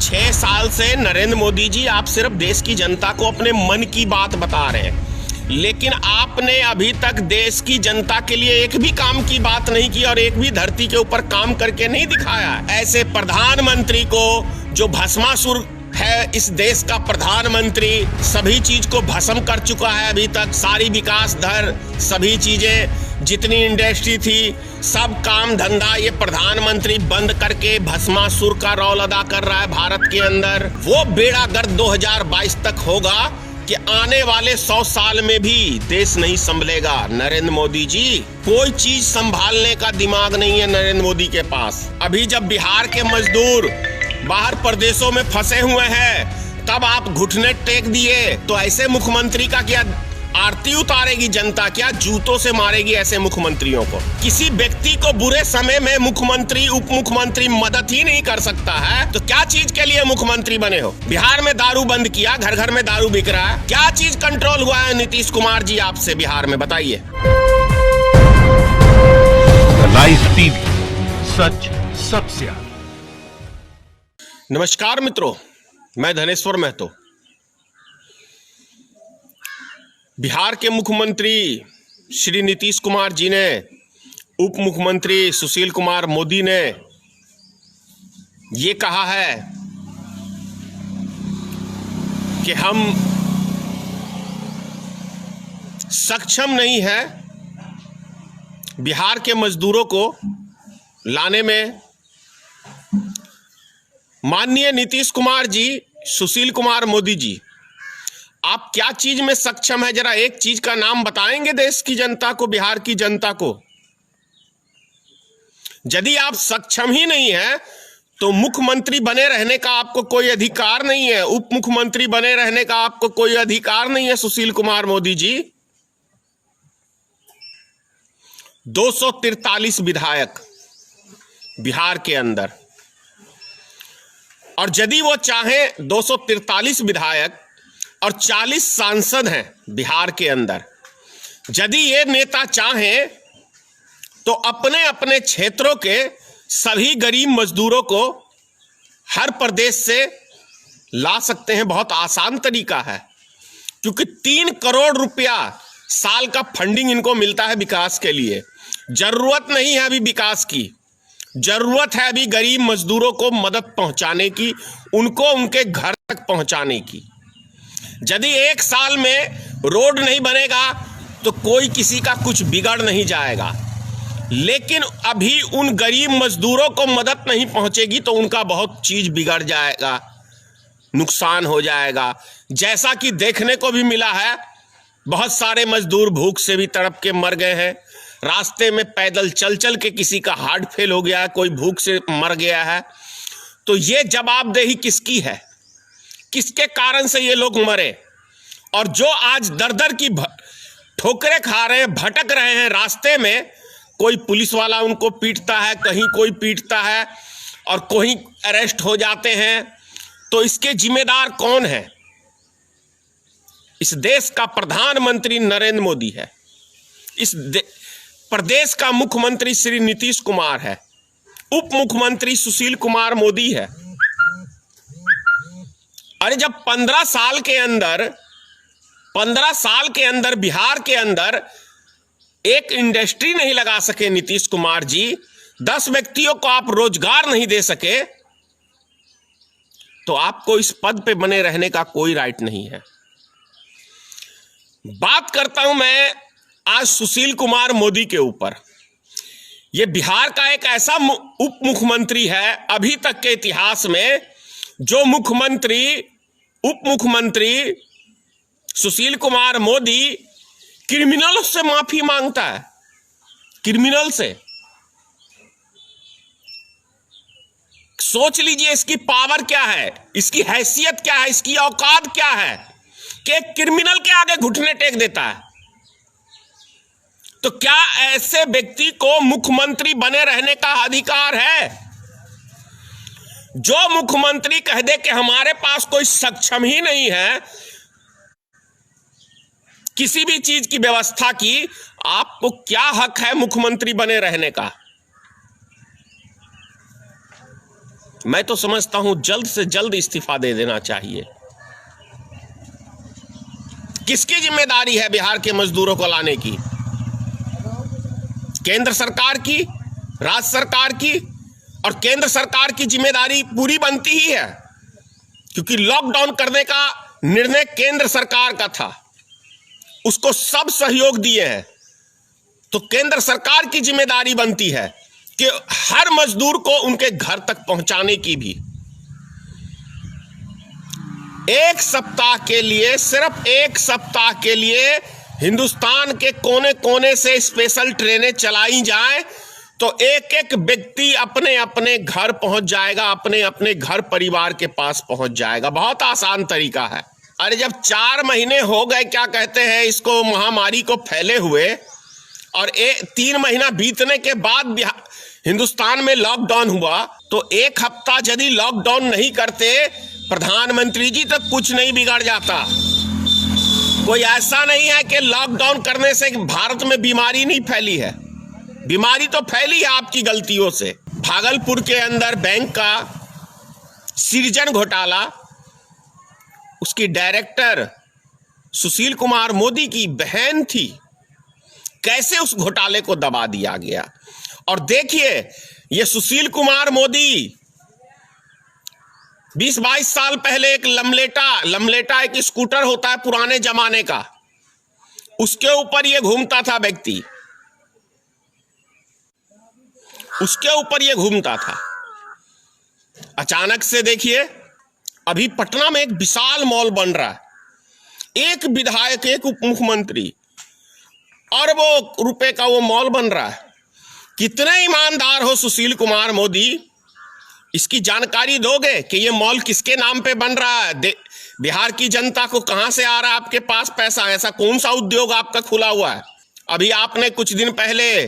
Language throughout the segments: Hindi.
6 साल से नरेंद्र मोदी जी आप सिर्फ देश की जनता को अपने मन की बात बता रहे हैं, लेकिन आपने अभी तक देश की जनता के लिए एक भी काम की बात नहीं की और एक भी धरती के ऊपर काम करके नहीं दिखाया। ऐसे प्रधानमंत्री को, जो भस्मासुर है इस देश का प्रधानमंत्री, सभी चीज को भस्म कर चुका है। अभी तक सारी विकास दर, सभी चीजें, जितनी इंडस्ट्री थी, सब काम धंधा ये प्रधानमंत्री बंद करके भस्मासुर का रोल अदा कर रहा है भारत के अंदर। वो बेड़ा गर्क 2022 तक होगा कि आने वाले 100 साल में भी देश नहीं संभलेगा। नरेंद्र मोदी जी, कोई चीज संभालने का दिमाग नहीं है नरेंद्र मोदी के पास। अभी जब बिहार के मजदूर बाहर प्रदेशों में फंसे हुए हैं, तब आप घुटने टेक दिए, तो ऐसे मुख्यमंत्री का क्या आरती उतारेगी जनता? क्या जूतों से मारेगी ऐसे मुख्यमंत्रियों को? किसी व्यक्ति को बुरे समय में मुख्यमंत्री, उप मुख्यमंत्री मदद ही नहीं कर सकता है, तो क्या चीज के लिए मुख्यमंत्री बने हो? बिहार में दारू बंद किया, घर घर में दारू बिक रहा है, क्या चीज कंट्रोल हुआ है नीतीश कुमार जी आपसे बिहार में, बताइए। लाइव टीवी, सच सबसे आगे। नमस्कार मित्रों, मैं धनेश्वर महतो। बिहार के मुख्यमंत्री श्री नीतीश कुमार जी ने, उप मुख्यमंत्री सुशील कुमार मोदी ने ये कहा है कि हम सक्षम नहीं है बिहार के मजदूरों को लाने में। माननीय नीतीश कुमार जी, सुशील कुमार मोदी जी, आप क्या चीज में सक्षम है? जरा एक चीज का नाम बताएंगे देश की जनता को, बिहार की जनता को। यदि आप सक्षम ही नहीं है तो मुख्यमंत्री बने रहने का आपको कोई अधिकार नहीं है, उप मुख्यमंत्री बने रहने का आपको कोई अधिकार नहीं है। सुशील कुमार मोदी जी, 243 विधायक बिहार के अंदर, और यदि वो चाहे 243 विधायक और 40 सांसद हैं बिहार के अंदर, यदि ये नेता चाहें तो अपने अपने क्षेत्रों के सभी गरीब मजदूरों को हर प्रदेश से ला सकते हैं। बहुत आसान तरीका है, क्योंकि 3 करोड़ रुपया साल का फंडिंग इनको मिलता है विकास के लिए। जरूरत नहीं है अभी विकास की, जरूरत है अभी गरीब मजदूरों को मदद पहुंचाने की, उनको उनके घर तक पहुंचाने की। यदि 1 साल में रोड नहीं बनेगा तो कोई किसी का कुछ बिगड़ नहीं जाएगा, लेकिन अभी उन गरीब मजदूरों को मदद नहीं पहुंचेगी तो उनका बहुत चीज बिगड़ जाएगा, नुकसान हो जाएगा। जैसा कि देखने को भी मिला है, बहुत सारे मजदूर भूख से भी तड़प के मर गए हैं। रास्ते में पैदल चल चल के किसी का हार्ट फेल हो गया है, कोई भूख से मर गया है। तो ये जवाबदेही किसकी है? किसके कारण से ये लोग मरे? और जो आज दर दर की ठोकरें खा रहे हैं, भटक रहे हैं रास्ते में, कोई पुलिस वाला उनको पीटता है, कहीं कोई पीटता है और कोई अरेस्ट हो जाते हैं, तो इसके जिम्मेदार कौन है? इस देश का प्रधानमंत्री नरेंद्र मोदी है, इस प्रदेश का मुख्यमंत्री श्री नीतीश कुमार है, उप मुख्यमंत्री सुशील कुमार मोदी है। अरे जब 15 साल के अंदर बिहार के अंदर एक इंडस्ट्री नहीं लगा सके नीतीश कुमार जी, 10 व्यक्तियों को आप रोजगार नहीं दे सके, तो आपको इस पद पे बने रहने का कोई राइट नहीं है। बात करता हूं मैं आज सुशील कुमार मोदी के ऊपर। यह बिहार का एक ऐसा उप मुख्यमंत्री है अभी तक के इतिहास में, जो उप मुख्यमंत्री सुशील कुमार मोदी क्रिमिनल से माफी मांगता है। क्रिमिनल से सोच लीजिए इसकी पावर क्या है, इसकी हैसियत क्या है, इसकी औकात क्या है कि क्रिमिनल के आगे घुटने टेक देता है। तो क्या ऐसे व्यक्ति को मुख्यमंत्री बने रहने का अधिकार है? जो मुख्यमंत्री कह दे कि हमारे पास कोई सक्षम ही नहीं है किसी भी चीज की व्यवस्था की, आपको क्या हक है मुख्यमंत्री बने रहने का? मैं तो समझता हूं जल्द से जल्द इस्तीफा दे देना चाहिए। किसकी जिम्मेदारी है बिहार के मजदूरों को लाने की? केंद्र सरकार की, राज्य सरकार की? और केंद्र सरकार की जिम्मेदारी पूरी बनती ही है, क्योंकि लॉकडाउन करने का निर्णय केंद्र सरकार का था, उसको सब सहयोग दिए हैं। तो केंद्र सरकार की जिम्मेदारी बनती है कि हर मजदूर को उनके घर तक पहुंचाने की भी। एक सप्ताह के लिए, सिर्फ एक सप्ताह के लिए हिंदुस्तान के कोने कोने से स्पेशल ट्रेनें चलाई जाएं तो एक एक व्यक्ति अपने अपने घर पहुंच जाएगा, अपने अपने घर परिवार के पास पहुंच जाएगा। बहुत आसान तरीका है। अरे जब 4 महीने हो गए, क्या कहते हैं इसको, महामारी को फैले हुए, और 3 महीना बीतने के बाद हिंदुस्तान में लॉकडाउन हुआ, तो एक हफ्ता यदि लॉकडाउन नहीं करते प्रधानमंत्री जी तो कुछ नहीं बिगड़ जाता। कोई ऐसा नहीं है कि लॉकडाउन करने से भारत में बीमारी नहीं फैली है, बीमारी तो फैली है आपकी गलतियों से। भागलपुर के अंदर बैंक का सृजन घोटाला, उसकी डायरेक्टर सुशील कुमार मोदी की बहन थी, कैसे उस घोटाले को दबा दिया गया। और देखिए ये सुशील कुमार मोदी 20-22 साल पहले एक लमलेटा एक स्कूटर होता है पुराने जमाने का, उसके ऊपर ये घूमता था व्यक्ति, उसके ऊपर ये घूमता था। अचानक से देखिए अभी पटना में एक विशाल मॉल बन रहा है, एक विधायक, एक उप मुख्यमंत्री, अरबों रुपए का वो मॉल बन रहा है। कितने ईमानदार हो सुशील कुमार मोदी, इसकी जानकारी दोगे कि ये मॉल किसके नाम पे बन रहा है? बिहार की जनता को कहां से आ रहा है आपके पास पैसा? ऐसा कौन सा उद्योग आपका खुला हुआ है? अभी आपने कुछ दिन पहले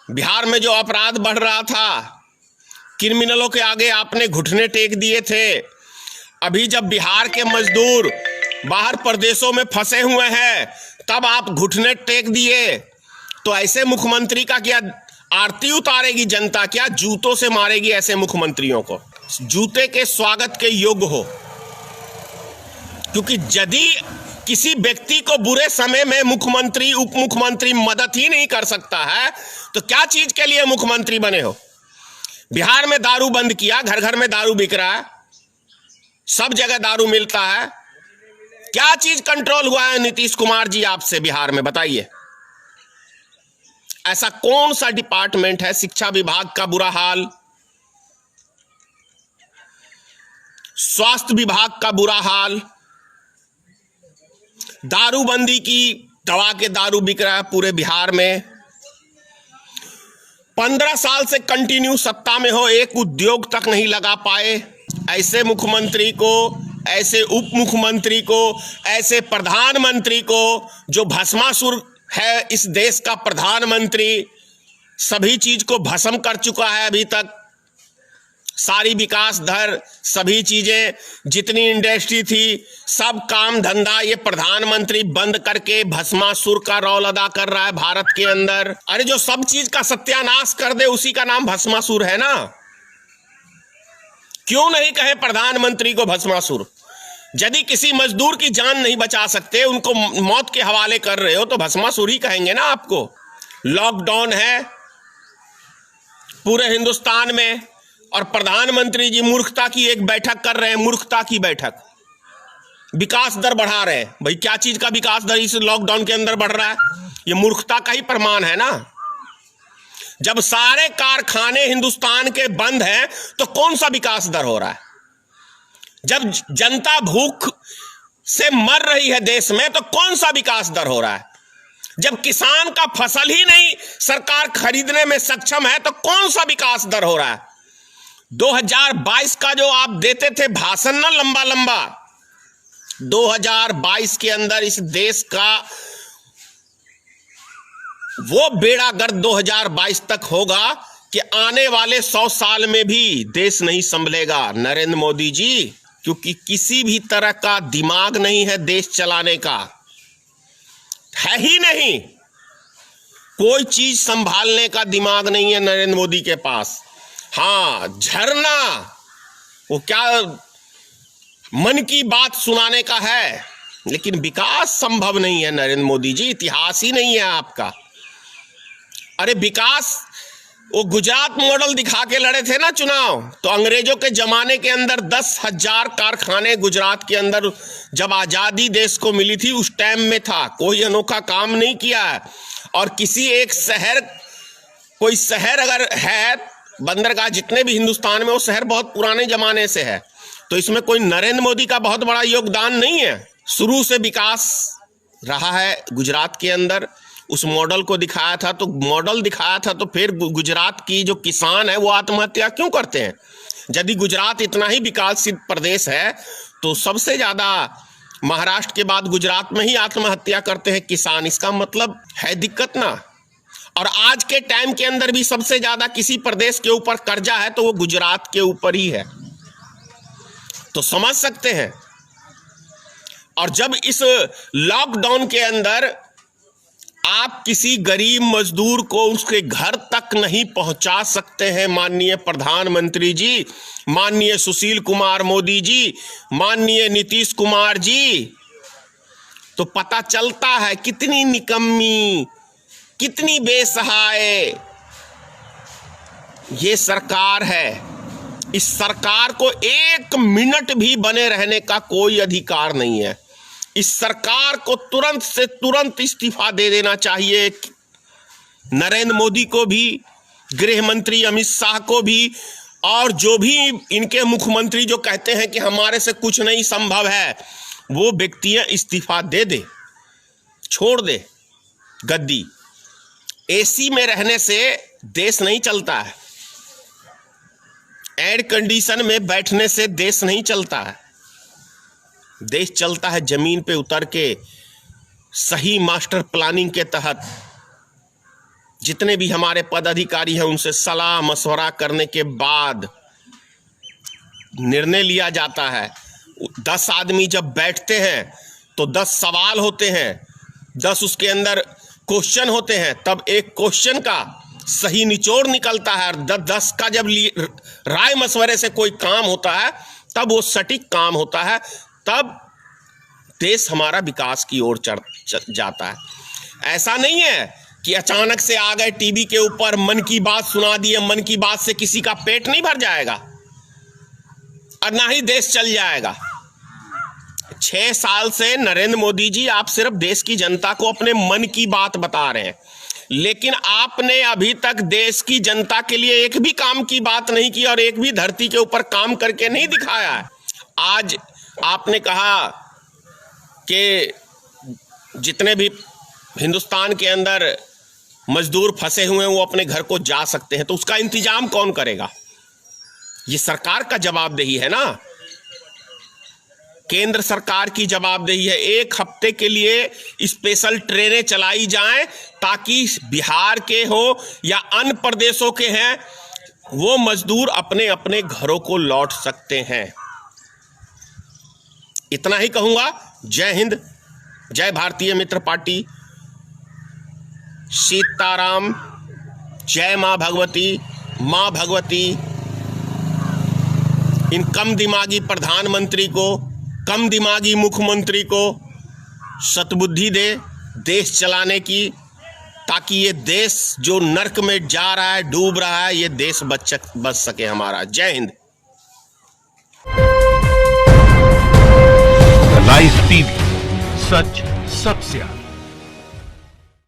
बिहार में जो अपराध बढ़ रहा था, क्रिमिनलों के आगे आपने घुटने टेक दिए थे। अभी जब बिहार के मजदूर बाहर प्रदेशों में फंसे हुए हैं तब आप घुटने टेक दिए। तो ऐसे मुख्यमंत्री का क्या आरती उतारेगी जनता? क्या जूतों से मारेगी ऐसे मुख्यमंत्रियों को? जूते के स्वागत के योग्य हो, क्योंकि यदि किसी व्यक्ति को बुरे समय में मुख्यमंत्री उप मुख्यमंत्री मदद ही नहीं कर सकता है तो क्या चीज के लिए मुख्यमंत्री बने हो? बिहार में दारू बंद किया, घर घर में दारू बिक रहा है, सब जगह दारू मिलता है, क्या चीज कंट्रोल हुआ है नीतीश कुमार जी आपसे बिहार में? बताइए, ऐसा कौन सा डिपार्टमेंट है? शिक्षा विभाग का बुरा हाल, स्वास्थ्य विभाग का बुरा हाल, दारूबंदी की दवा के दारू बिक रहा है पूरे बिहार में। 15 साल से कंटिन्यू सत्ता में हो, एक उद्योग तक नहीं लगा पाए। ऐसे मुख्यमंत्री को, ऐसे उप मुख्यमंत्री को, ऐसे प्रधानमंत्री को जो भस्मासुर है इस देश का प्रधानमंत्री, सभी चीज को भस्म कर चुका है अभी तक, सारी विकास दर, सभी चीजें, जितनी इंडस्ट्री थी, सब काम धंधा ये प्रधानमंत्री बंद करके भस्मासुर का रोल अदा कर रहा है भारत के अंदर। अरे जो सब चीज का सत्यानाश कर दे उसी का नाम भस्मासुर है ना। क्यों नहीं कहे प्रधानमंत्री को भस्मासुर? यदि किसी मजदूर की जान नहीं बचा सकते, उनको मौत के हवाले कर रहे हो, तो भस्मासुर ही कहेंगे ना आपको। लॉकडाउन है पूरे हिंदुस्तान में और प्रधानमंत्री जी मूर्खता की एक बैठक कर रहे हैं, मूर्खता की बैठक, विकास दर बढ़ा रहे हैं। भाई क्या चीज का विकास दर इस लॉकडाउन के अंदर बढ़ रहा है? ये मूर्खता का ही प्रमाण है ना। जब सारे कारखाने हिंदुस्तान के बंद हैं तो कौन सा विकास दर हो रहा है? जब जनता भूख से मर रही है देश में तो कौन सा विकास दर हो रहा है? जब किसान का फसल ही नहीं सरकार खरीदने में सक्षम है तो कौन सा विकास दर हो रहा है? 2022 का जो आप देते थे भाषण ना लंबा लंबा, 2022 के अंदर इस देश का वो बेड़ा गर्क 2022 तक होगा कि आने वाले 100 साल में भी देश नहीं संभलेगा नरेंद्र मोदी जी, क्योंकि किसी भी तरह का दिमाग नहीं है देश चलाने का, है ही नहीं। कोई चीज संभालने का दिमाग नहीं है नरेंद्र मोदी के पास। हाँ, झरना, वो क्या मन की बात सुनाने का है, लेकिन विकास संभव नहीं है नरेंद्र मोदी जी, इतिहास ही नहीं है आपका। अरे विकास, वो गुजरात मॉडल दिखा के लड़े थे ना चुनाव, तो अंग्रेजों के जमाने के अंदर 10,000 कारखाने गुजरात के अंदर जब आजादी देश को मिली थी उस टाइम में था। कोई अनोखा काम नहीं किया है। और किसी एक शहर, कोई शहर अगर है, बंदरगाह जितने भी हिंदुस्तान में, वो शहर बहुत पुराने जमाने से है, तो इसमें कोई नरेंद्र मोदी का बहुत बड़ा योगदान नहीं है। शुरू से विकास रहा है गुजरात के अंदर। उस मॉडल को दिखाया था, तो मॉडल दिखाया था, तो फिर गुजरात की जो किसान है वो आत्महत्या क्यों करते हैं? यदि गुजरात इतना ही विकासशील प्रदेश है तो सबसे ज्यादा महाराष्ट्र के बाद गुजरात में ही आत्महत्या करते हैं किसान। इसका मतलब है दिक्कत ना। और आज के टाइम के अंदर भी सबसे ज्यादा किसी प्रदेश के ऊपर कर्जा है तो वो गुजरात के ऊपर ही है, तो समझ सकते हैं। और जब इस लॉकडाउन के अंदर आप किसी गरीब मजदूर को उसके घर तक नहीं पहुंचा सकते हैं, माननीय प्रधानमंत्री जी, माननीय सुशील कुमार मोदी जी, माननीय नीतीश कुमार जी, तो पता चलता है कितनी निकम्मी, कितनी बेसहाय ये सरकार है। इस सरकार को 1 मिनट भी बने रहने का कोई अधिकार नहीं है। इस सरकार को तुरंत से तुरंत इस्तीफा दे देना चाहिए। नरेंद्र मोदी को भी, गृह मंत्री अमित शाह को भी, और जो भी इनके मुख्यमंत्री जो कहते हैं कि हमारे से कुछ नहीं संभव है, वो व्यक्तियां इस्तीफा दे दे, छोड़ दे गद्दी। एसी में रहने से देश नहीं चलता है, एयर कंडीशन में बैठने से देश नहीं चलता है। देश चलता है जमीन पे उतर के, सही मास्टर प्लानिंग के तहत। जितने भी हमारे पदाधिकारी हैं उनसे सलाह मशवरा करने के बाद निर्णय लिया जाता है। 10 आदमी जब बैठते हैं तो 10 सवाल होते हैं, 10 उसके अंदर क्वेश्चन होते हैं, तब एक क्वेश्चन का सही निचोड़ निकलता है। 10 का जब राय मशवरे से कोई काम होता है तब वो सटीक काम होता है, तब देश हमारा विकास की ओर जाता है। ऐसा नहीं है कि अचानक से आ गए टीवी के ऊपर, मन की बात सुना दिए, मन की बात से किसी का पेट नहीं भर जाएगा और ना ही देश चल जाएगा। 6 साल से नरेंद्र मोदी जी आप सिर्फ देश की जनता को अपने मन की बात बता रहे हैं, लेकिन आपने अभी तक देश की जनता के लिए एक भी काम की बात नहीं की और एक भी धरती के ऊपर काम करके नहीं दिखाया है। आज आपने कहा कि जितने भी हिंदुस्तान के अंदर मजदूर फंसे हुए हैं वो अपने घर को जा सकते हैं, तो उसका इंतजाम कौन करेगा? ये सरकार का जवाबदेही है ना, केंद्र सरकार की जवाबदेही है। 1 हफ्ते के लिए स्पेशल ट्रेनें चलाई जाएं ताकि बिहार के हो या अन्य प्रदेशों के हैं, वो मजदूर अपने अपने घरों को लौट सकते हैं। इतना ही कहूंगा। जय हिंद, जय भारतीय मित्र पार्टी, सीताराम, जय मां भगवती, मां भगवती इन कम दिमागी प्रधानमंत्री को, कम दिमागी मुख्यमंत्री को सद्बुद्धि दे देश चलाने की, ताकि ये देश जो नर्क में जा रहा है, डूब रहा है, ये देश बच सके हमारा। जय हिंद। लाइव टीवी, सच सबसे आगे।